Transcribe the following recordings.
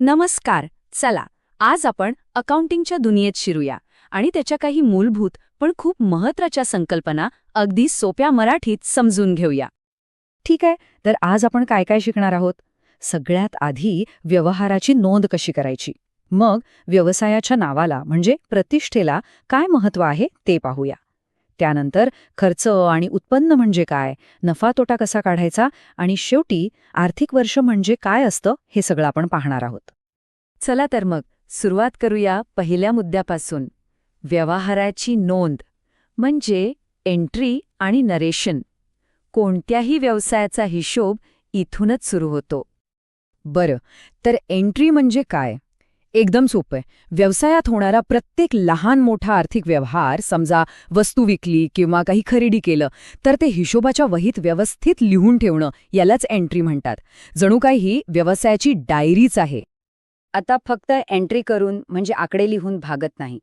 नमस्कार. चला, आज आपण अकाउंटिंगच्या दुनियेत शिरूया आणि त्याच्या काही मूलभूत पण खूप महत्त्वाच्या संकल्पना अगदी सोप्या मराठीत समजून घेऊया. ठीक आहे, तर आज आपण काय काय शिकणार आहोत? सगळ्यात आधी व्यवहाराची नोंद कशी करायची. मग व्यवसायाच्या नावाला म्हणजे प्रतिष्ठेला काय महत्त्व आहे ते पाहूया. त्यानंतर खर्च आणि उत्पन्न म्हणजे काय, नफा तोटा कसा काढायचा आणि शेवटी आर्थिक वर्ष म्हणजे काय असतं हे सगळं आपण पाहणार आहोत. चला तर मग सुरुवात करूया पहिल्या मुद्द्यापासून. व्यवहाराची नोंद म्हणजे एंट्री आणि नरेशन. कोणत्याही व्यवसायाचा हिशोब इथूनच सुरू होतो. बरं, तर एंट्री म्हणजे काय? एकदम सोपं आहे. व्यवसायात होणारा प्रत्येक लहान मोठा आर्थिक व्यवहार, समजा वस्तू विकली किंवा काही खरेदी केलं, तर ते हिशोबाच्या वहीत व्यवस्थित लिहून ठेवणं यालाच एंट्री म्हणतात. जणू काही ही व्यवसायाची डायरीच आहे. आता फक्त एंट्री करून म्हणजे आकडे लिहून भागत नाही.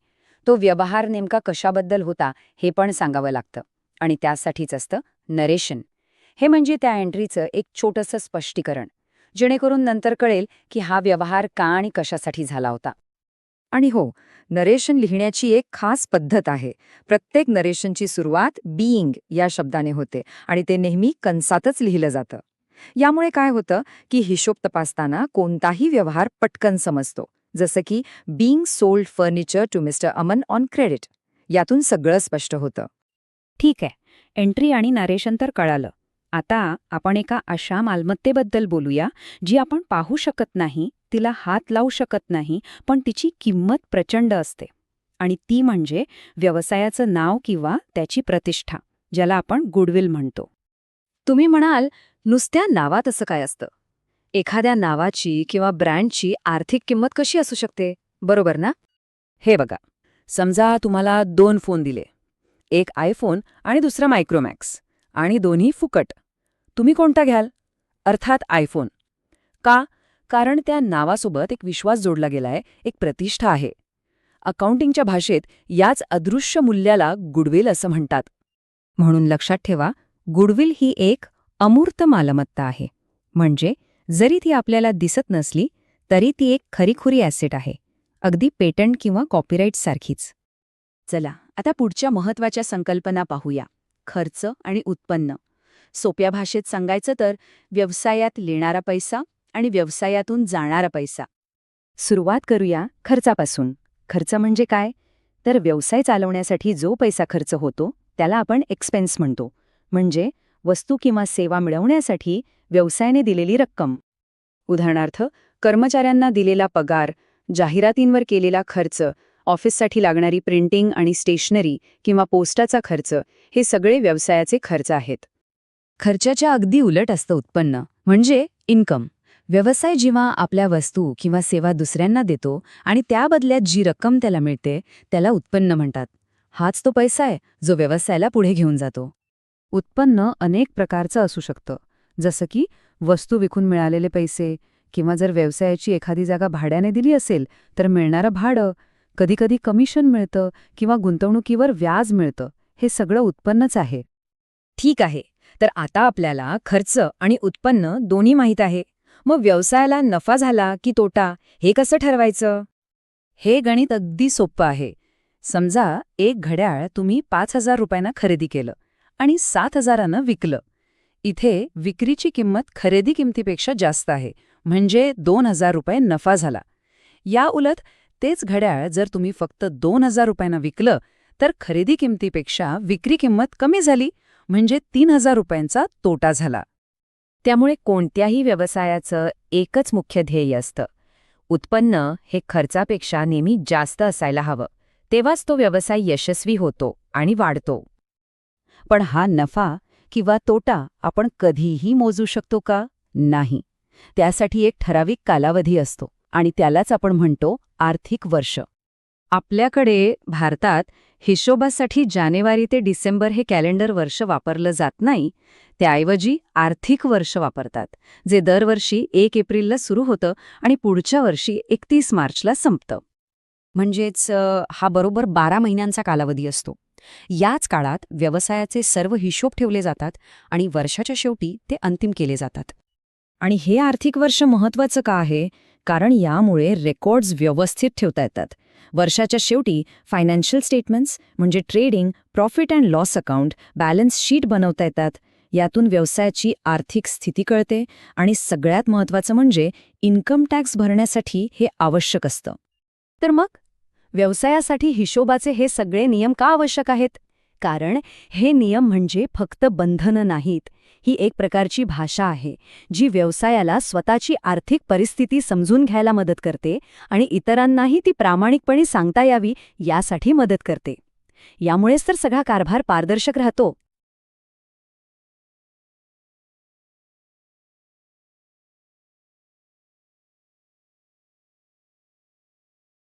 तो व्यवहार नेमका कशाबद्दल होता हे पण सांगावं लागतं. आणि त्यासाठीच असतं नरेशन. हे म्हणजे त्या एंट्रीचं एक छोटंसं स्पष्टीकरण, जेणेकरून नंतर कळेल की हा व्यवहार का आणि कशासाठी झाला होता. आणि हो, नरेशन लिहिण्याची एक खास पद्धत आहे. प्रत्येक नरेशनची सुरुवात बीइंग या शब्दाने होते आणि ते नेहमी कंसातच लिहिलं जातं. यामुळे काय होतं की हिशोब तपासताना कोणताही व्यवहार पटकन समजतो. जसं की being sold furniture to mister Aman on credit. यातून सगळं स्पष्ट होतं. ठीक आहे, एंट्री आणि नरेशन तर कळालं. आता आपण एका अशा मालमत्तेबद्दल बोलूया जी आपण पाहू शकत नाही, तिला हात लावू शकत नाही, पण तिची किंमत प्रचंड असते. आणि ती म्हणजे व्यवसायाचं नाव किंवा त्याची प्रतिष्ठा, ज्याला आपण गुडविल म्हणतो. तुम्ही म्हणाल, नुसत्या नावात असं काय असतं? एखाद्या नावाची किंवा ब्रँडची आर्थिक किंमत कशी असू शकते, बरोबर ना? हे बघा, समजा तुम्हाला 2 फोन दिले, एक आयफोन आणि दुसरा मायक्रोमॅक्स, आणि दोन्ही फुकट. तुम्ही कोणता घ्याल? अर्थात आयफोन. का? कारण त्या नावासोबत एक विश्वास जोडला गेलाय, एक प्रतिष्ठा आहे. अकाउंटिंगच्या भाषेत याच अदृश्य मूल्याला गुडविल असं म्हणतात. म्हणून लक्षात ठेवा, गुडविल ही एक अमूर्त मालमत्ता आहे. म्हणजे जरी ती आपल्याला दिसत नसली तरी ती एक खरीखुरी ॲसेट आहे, अगदी पेटंट किंवा कॉपीराईट सारखीच. चला, आता पुढच्या महत्त्वाच्या संकल्पना पाहूया. खर्च आणि उत्पन्न. सोप्या भाषेत सांगायचं तर व्यवसायात येणारा पैसा आणि व्यवसायातून जाणारा पैसा. सुरुवात करूया खर्चापासून. खर्च म्हणजे काय? तर व्यवसाय चालवण्यासाठी जो पैसा खर्च होतो त्याला आपण एक्सपेन्स म्हणतो. म्हणजे वस्तू किंवा सेवा मिळवण्यासाठी व्यवसायाने दिलेली रक्कम. उदाहरणार्थ, कर्मचाऱ्यांना दिलेला पगार, जाहिरातींवर केलेला खर्च, ऑफिससाठी लागणारी प्रिंटिंग आणि स्टेशनरी किंवा पोस्टाचा खर्च, हे सगळे व्यवसायाचे खर्च आहेत. खर्चाच्या अगदी उलट असतं उत्पन्न, म्हणजे इन्कम. व्यवसाय जेव्हा आपल्या वस्तू किंवा सेवा दुसऱ्यांना देतो आणि त्या बदल्यात जी रक्कम त्याला मिळते त्याला उत्पन्न म्हणतात. हाच तो पैसा आहे जो व्यवसायाला पुढे घेऊन जातो. उत्पन्न अनेक प्रकारचं असू शकतं, जसं की वस्तू विकून मिळालेले पैसे, किंवा जर व्यवसायाची एखादी जागा भाड्याने दिली असेल तर मिळणारं भाडं, कधीकधी कमिशन मिळतं किंवा गुंतवणुकीवर व्याज मिळतं. हे सगळं उत्पन्नच आहे. ठीक आहे, तर आता आपल्याला खर्च आणि उत्पन्न दोन्ही माहीत आहे. मग व्यवसायाला नफा झाला की तोटा हे कसं ठरवायचं? हे गणित अगदी सोपं आहे. समजा एक घड्याळ तुम्ही 5,000 रुपयांना खरेदी केलं आणि 7,000 विकलं. इथे विक्रीची किंमत खरेदी किमतीपेक्षा जास्त आहे, म्हणजे 2,000 रुपये नफा झाला. या उलट तेच घड्याळ जर तुम्ही फक्त 2,000 रुपयांना विकलं तर खरेदी किमतीपेक्षा विक्री किंमत कमी झाली, म्हणजे 3,000 रुपयांचा तोटा झाला. त्यामुळे कोणत्याही व्यवसायाचं एकच मुख्य ध्येय असतं. उत्पन्न हे खर्चापेक्षा नेहमी जास्त असायला हवं. तेव्हाच तो व्यवसाय यशस्वी होतो आणि वाढतो. पण हा नफा किंवा तोटा आपण कधीही मोजू शकतो का? नाही. त्यासाठी एक ठराविक कालावधी असतो आणि त्यालाच आपण म्हणतो आर्थिक वर्ष. आपल्याकडे भारतात हिशोबासाठी जानेवारी ते डिसेंबर हे कॅलेंडर वर्ष वापरलं जात नाही. त्याऐवजी आर्थिक वर्ष वापरतात, जे दरवर्षी 1 एप्रिलला सुरू होतं आणि पुढच्या वर्षी 31 मार्चला संपतं. म्हणजेच हा बरोबर 12 महिन्यांचा कालावधी असतो. याच काळात व्यवसायाचे सर्व हिशोब ठेवले जातात आणि वर्षाच्या शेवटी ते अंतिम केले जातात. आणि हे आर्थिक वर्ष महत्त्वाचं का आहे? कारण यामुळे रेकॉर्ड्स व्यवस्थित ठेवता येतात. वर्षाच्या शेवटी फायनान्शियल स्टेटमेंट्स म्हणजे trading, profit and loss account, balance sheet बनवता येतात. यातून व्यवसायाची आर्थिक स्थिती कळते आणि सगळ्यात महत्त्वाचं म्हणजे इन्कम टॅक्स भरण्यासाठी हे आवश्यक असतं. तर मग व्यवसायासाठी हिशोबाचे हे सगळे नियम का आवश्यक आहेत? कारण हे नियम म्हणजे फक्त बंधनं नाहीत. ही एक प्रकारची भाषा आहे जी व्यवसायाला स्वतःची आर्थिक परिस्थिती समजून घ्यायला मदत करते आणि इतरांनाही ती प्रामाणिकपणे सांगता यावी यासाठी मदत करते. यामुळेच तर सगळा कारभार पारदर्शक राहतो